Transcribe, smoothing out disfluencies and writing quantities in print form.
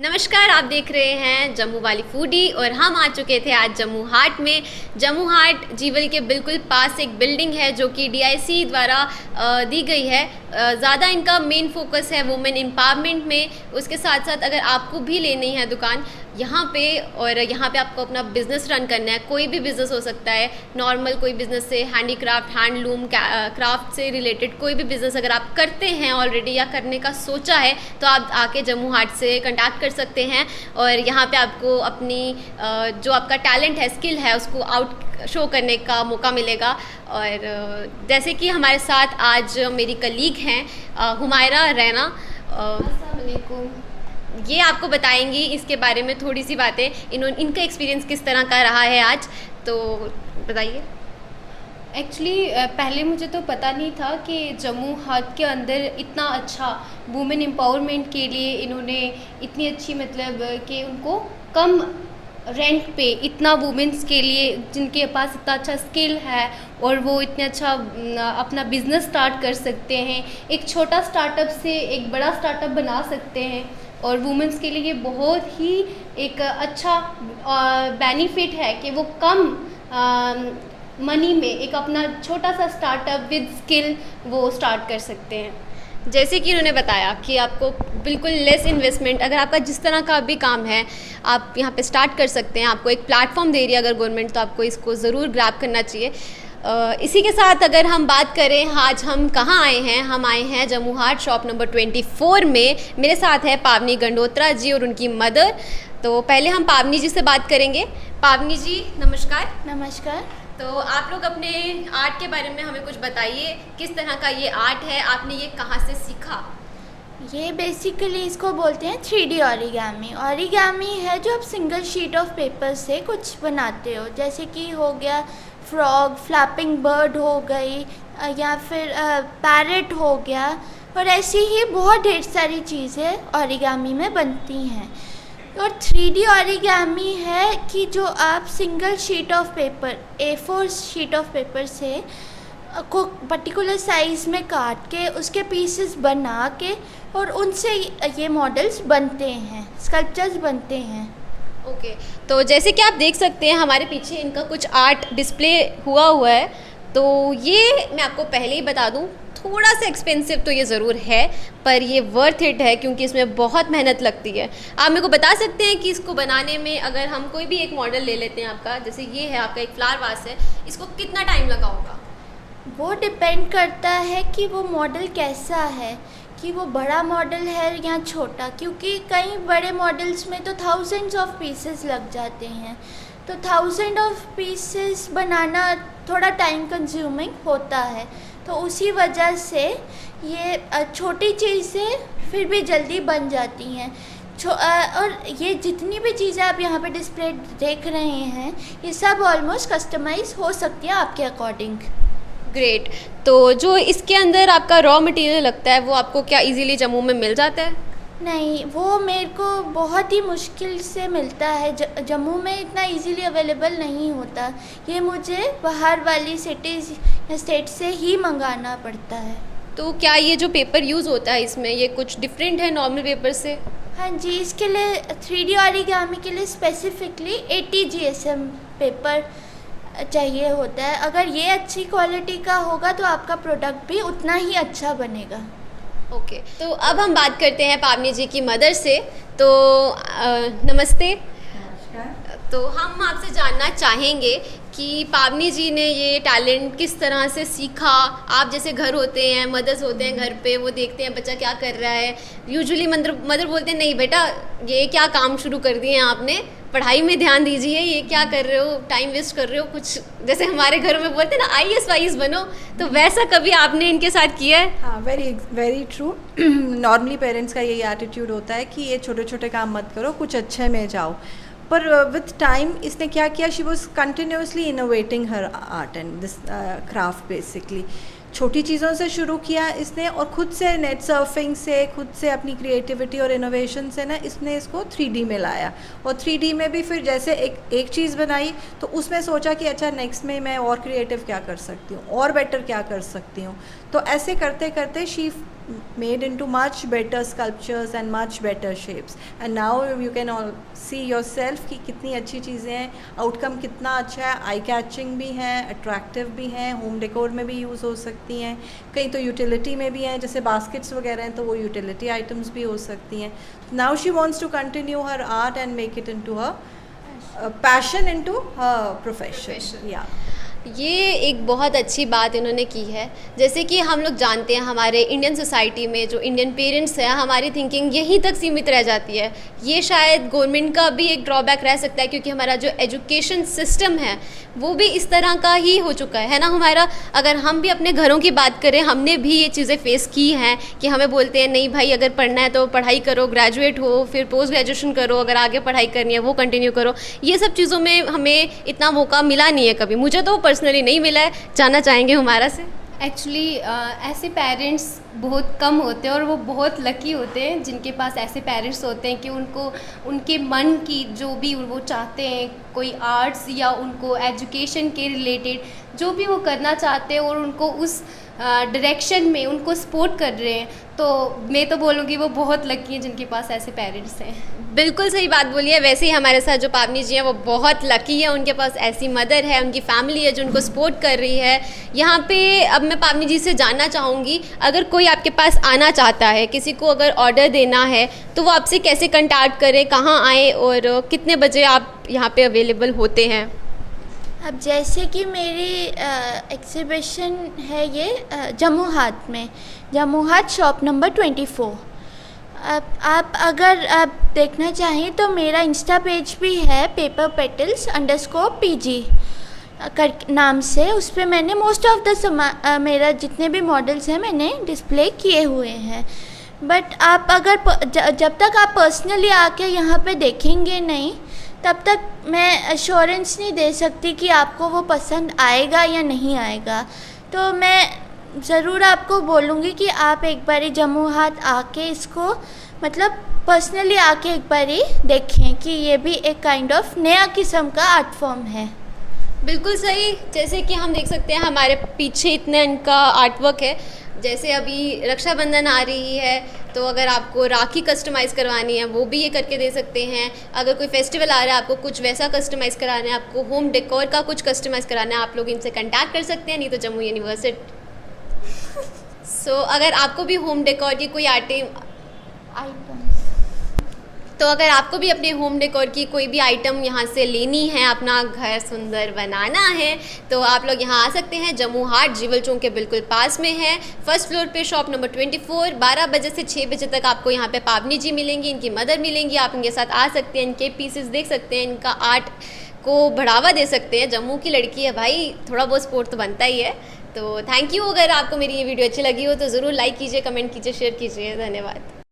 नमस्कार, आप देख रहे हैं जम्मू वाली फूडी और हम आ चुके थे आज जम्मू हाट में। जम्मू हाट जीवल के बिल्कुल पास एक बिल्डिंग है जो कि डीआईसी द्वारा दी गई है। ज़्यादा इनका मेन फोकस है वुमेन एम्पावरमेंट में। उसके साथ साथ अगर आपको भी लेनी है दुकान यहाँ पे और यहाँ पे आपको अपना बिज़नेस रन करना है, कोई भी बिज़नेस हो सकता है, नॉर्मल कोई बिज़नेस से हैंडीक्राफ्ट, हैंडलूम, क्राफ्ट से रिलेटेड कोई भी बिज़नेस अगर आप करते हैं ऑलरेडी या करने का सोचा है तो आप आके जम्मू हाट से कांटेक्ट कर सकते हैं और यहाँ पे आपको अपनी जो आपका टैलेंट है, स्किल है, उसको आउट शो करने का मौका मिलेगा। और जैसे कि हमारे साथ आज मेरी कलीग हैं हुमायरा रैना, अस्सलाम वालेकुम। ये आपको बताएंगी इसके बारे में थोड़ी सी बातें, इनका एक्सपीरियंस किस तरह का रहा है आज, तो बताइए। एक्चुअली पहले मुझे तो पता नहीं था कि जम्मू हाट के अंदर इतना अच्छा वुमेन एम्पावरमेंट के लिए इन्होंने इतनी अच्छी मतलब कि उनको कम रेंट पे इतना वुमेन्स के लिए जिनके पास इतना अच्छा स्किल है और वो इतने अच्छा अपना बिज़नेस स्टार्ट कर सकते हैं, एक छोटा स्टार्टअप से एक बड़ा स्टार्टअप बना सकते हैं। और वुमेन्स के लिए ये बहुत ही एक अच्छा बेनिफिट है कि वो कम मनी में एक अपना छोटा सा स्टार्टअप विद स्किल वो स्टार्ट कर सकते हैं। जैसे कि उन्होंने बताया कि आपको बिल्कुल लेस इन्वेस्टमेंट, अगर आपका जिस तरह का भी काम है आप यहाँ पे स्टार्ट कर सकते हैं। आपको एक प्लेटफॉर्म दे रही है अगर गवर्नमेंट, तो आपको इसको ज़रूर ग्रैब करना चाहिए। इसी के साथ अगर हम बात करें आज हम कहाँ आए हैं, हम आए हैं जम्मू हाट शॉप नंबर 24 में। मेरे साथ है पावनी गंडोत्रा जी और उनकी मदर। तो पहले हम पावनी जी से बात करेंगे। पावनी जी नमस्कार। नमस्कार। तो आप लोग अपने आर्ट के बारे में हमें कुछ बताइए, किस तरह का ये आर्ट है, आपने ये कहाँ से सीखा? ये बेसिकली इसको बोलते हैं 3D ओरिगामी। ओरिगामी है जो आप सिंगल शीट ऑफ पेपर से कुछ बनाते हो, जैसे कि हो गया फ्रॉग, फ्लैपिंग बर्ड हो गई या फिर पैरेट हो गया, और ऐसी ही बहुत ढेर सारी चीज़ें ओरिगामी में बनती हैं। और 3D ओरिगामी है कि जो आप single sheet of paper A4 sheet of paper से को पर्टिकुलर साइज़ में काट के उसके पीसेस बना के और उनसे ये मॉडल्स बनते हैं, स्कल्पचर्स बनते हैं। ओके तो जैसे कि आप देख सकते हैं हमारे पीछे इनका कुछ आर्ट डिस्प्ले हुआ है। तो ये मैं आपको पहले ही बता दूं, थोड़ा सा एक्सपेंसिव तो ये ज़रूर है, पर ये वर्थ इट है क्योंकि इसमें बहुत मेहनत लगती है। आप मेरे को बता सकते हैं कि इसको बनाने में अगर हम कोई भी एक मॉडल ले लेते हैं आपका, जैसे ये है आपका एक फ्लावर वास है, इसको कितना टाइम लगा होगा? वो डिपेंड करता है कि वो मॉडल कैसा है, कि वो बड़ा मॉडल है या छोटा, क्योंकि कई बड़े मॉडल्स में तो थाउजेंड्स ऑफ पीसेस लग जाते हैं। तो 1000 ऑफ पीसेस बनाना थोड़ा टाइम कंज्यूमिंग होता है, तो उसी वजह से ये छोटी चीज़ें फिर भी जल्दी बन जाती हैं। और ये जितनी भी चीज़ें आप यहाँ पे डिस्प्ले देख रहे हैं ये सब ऑलमोस्ट कस्टमाइज हो सकती हैं आपके अकॉर्डिंग। ग्रेट। तो जो इसके अंदर आपका रॉ मटेरियल लगता है वो आपको क्या इजीली जम्मू में मिल जाता है? नहीं, वो मेरे को बहुत ही मुश्किल से मिलता है। जम्मू में इतना इजीली अवेलेबल नहीं होता, ये मुझे बाहर वाली सिटीज़ या स्टेट से ही मंगाना पड़ता है। तो क्या ये जो पेपर यूज़ होता है इसमें ये कुछ डिफरेंट है नॉर्मल पेपर से? हाँ जी, इसके लिए 3D ओरिगामी के लिए स्पेसिफिकली 80 GSM पेपर चाहिए होता है। अगर ये अच्छी क्वालिटी का होगा तो आपका प्रोडक्ट भी उतना ही अच्छा बनेगा। ओके तो अब हम बात करते हैं पावनी जी की मदर से। तो नमस्ते। तो हम आपसे जानना चाहेंगे कि पावनी जी ने ये टैलेंट किस तरह से सीखा। आप जैसे घर होते हैं, मदर्स होते हैं घर पे, वो देखते हैं बच्चा क्या कर रहा है, यूजुअली मदर बोलते हैं नहीं बेटा ये क्या काम शुरू कर दिए हैं आपने, पढ़ाई में ध्यान दीजिए, ये क्या कर रहे हो, टाइम वेस्ट कर रहे हो। कुछ जैसे हमारे घर में बोलते हैं ना IAS वाइस बनो, तो वैसा कभी आपने इनके साथ किया है? हाँ, वेरी ट्रू। नॉर्मली पेरेंट्स का यही एटीट्यूड होता है कि ये छोटे छोटे काम मत करो, कुछ अच्छे में जाओ। पर विथ टाइम इसने क्या किया, she was continuously innovating her art and this craft. Basically छोटी चीज़ों से शुरू किया इसने और खुद से नेट सर्फिंग से, खुद से अपनी क्रिएटिविटी और इनोवेशन से ना इसने इसको 3D में लाया। और 3D में भी फिर जैसे एक चीज़ बनाई तो उसमें सोचा कि अच्छा नेक्स्ट में मैं और क्रिएटिव क्या कर सकती हूँ और बेटर क्या कर सकती हूँ। तो ऐसे करते करते she made into much better sculptures and much better shapes. And now you can all see yourself कि कितनी अच्छी चीज़ें हैं, आउटकम कितना अच्छा है, आई कैचिंग भी हैं, अट्रैक्टिव भी हैं, होम डेकोर में भी यूज़ हो सकती हैं, कहीं तो यूटिलिटी में भी हैं, जैसे बास्केट्स वगैरह हैं तो वो यूटिलिटी आइटम्स भी हो सकती हैं. Now she wants to continue her art and make it into her passion, into her profession. या ये एक बहुत अच्छी बात इन्होंने की है. जैसे कि हम लोग जानते हैं हमारे इंडियन सोसाइटी में जो इंडियन पेरेंट्स हैं, हमारी थिंकिंग यहीं तक सीमित रह जाती है. ये शायद गवर्नमेंट का भी एक ड्रॉबैक रह सकता है, क्योंकि हमारा जो एजुकेशन सिस्टम है वो भी इस तरह का ही हो चुका है ना हमारा. अगर हम भी अपने घरों की बात करें, हमने भी ये चीज़ें फेस की हैं कि हमें बोलते हैं नहीं भाई अगर पढ़ना है तो पढ़ाई करो, ग्रेजुएट हो, फिर पोस्ट ग्रेजुएशन करो, अगर आगे पढ़ाई करनी है वो कंटिन्यू करो. ये सब चीज़ों में हमें इतना मौका मिला नहीं है कभी. मुझे तो पर्सनली नहीं मिला है. जानना चाहेंगे हुमारा से? एक्चुअली ऐसे पेरेंट्स बहुत कम होते हैं और वो बहुत लकी होते हैं जिनके पास ऐसे पेरेंट्स होते हैं कि उनको उनके मन की जो भी वो चाहते हैं, कोई आर्ट्स या उनको एजुकेशन के रिलेटेड जो भी वो करना चाहते हैं और उनको उस डायरेक्शन में उनको सपोर्ट कर रहे हैं, तो मैं तो बोलूँगी वो बहुत लकी हैं जिनके पास ऐसे पेरेंट्स हैं. बिल्कुल सही बात बोली है. वैसे ही हमारे साथ जो पावनी जी हैं वो बहुत लकी है, उनके पास ऐसी मदर है, उनकी फैमिली है जो उनको सपोर्ट कर रही है. यहाँ पे अब मैं पावनी जी से जानना चाहूँगी, अगर कोई आपके पास आना चाहता है, किसी को अगर ऑर्डर देना है तो वो आपसे कैसे कॉन्टैक्ट करे, कहाँ आए और कितने बजे आप यहाँ पे अवेलेबल होते हैं? अब जैसे कि मेरी एग्ज़िबिशन है ये जम्मू हाट में, जम्मू हाट शॉप नंबर 24. अब आप अगर आप देखना चाहें तो मेरा इंस्टा पेज भी है, पेपर पेटल्स _PG कर नाम से. उस पर मैंने मोस्ट ऑफ द मेरा जितने भी मॉडल्स हैं मैंने डिस्प्ले किए हुए हैं. बट आप अगर जब तक आप पर्सनली आके यहाँ पे देखेंगे नहीं, तब तक मैं एश्योरेंस नहीं दे सकती कि आपको वो पसंद आएगा या नहीं आएगा. तो मैं ज़रूर आपको बोलूँगी कि आप एक बारी जम्मू हाट आके इसको मतलब पर्सनली आके एक बारी देखें कि ये भी एक काइंड ऑफ नया किस्म का आर्ट फॉर्म है. बिल्कुल सही. जैसे कि हम देख सकते हैं हमारे पीछे इतने इनका आर्ट वर्क है. जैसे अभी रक्षाबंधन आ रही है तो अगर आपको राखी कस्टमाइज़ करवानी है वो भी ये करके दे सकते हैं. अगर कोई फेस्टिवल आ रहा है, आपको कुछ वैसा कस्टमाइज़ कराना है, आपको होम डेकोर का कुछ कस्टमाइज़ कराना है, आप लोग इनसे कांटेक्ट कर सकते हैं. नहीं तो जम्मू यूनिवर्सिटी अगर आपको भी होम डेकोर की कोई तो अगर आपको भी अपने होम डेकोर की कोई भी आइटम यहाँ से लेनी है, अपना घर सुंदर बनाना है, तो आप लोग यहाँ आ सकते हैं. जम्मू हाट जीवल चौक के बिल्कुल पास में है, फर्स्ट फ्लोर पे, शॉप नंबर 24. 12 बजे से 6 बजे तक आपको यहाँ पे पावनी जी मिलेंगी, इनकी मदर मिलेंगी. आप इनके साथ आ सकते हैं, इनके पीसेस देख सकते हैं, इनका आर्ट को बढ़ावा दे सकते हैं. जम्मू की लड़की है भाई, थोड़ा बहुत सपोर्ट तो बनता ही है. तो थैंक यू. अगर आपको मेरी ये वीडियो अच्छी लगी हो तो ज़रूर लाइक कीजिए, कमेंट कीजिए, शेयर कीजिए. धन्यवाद.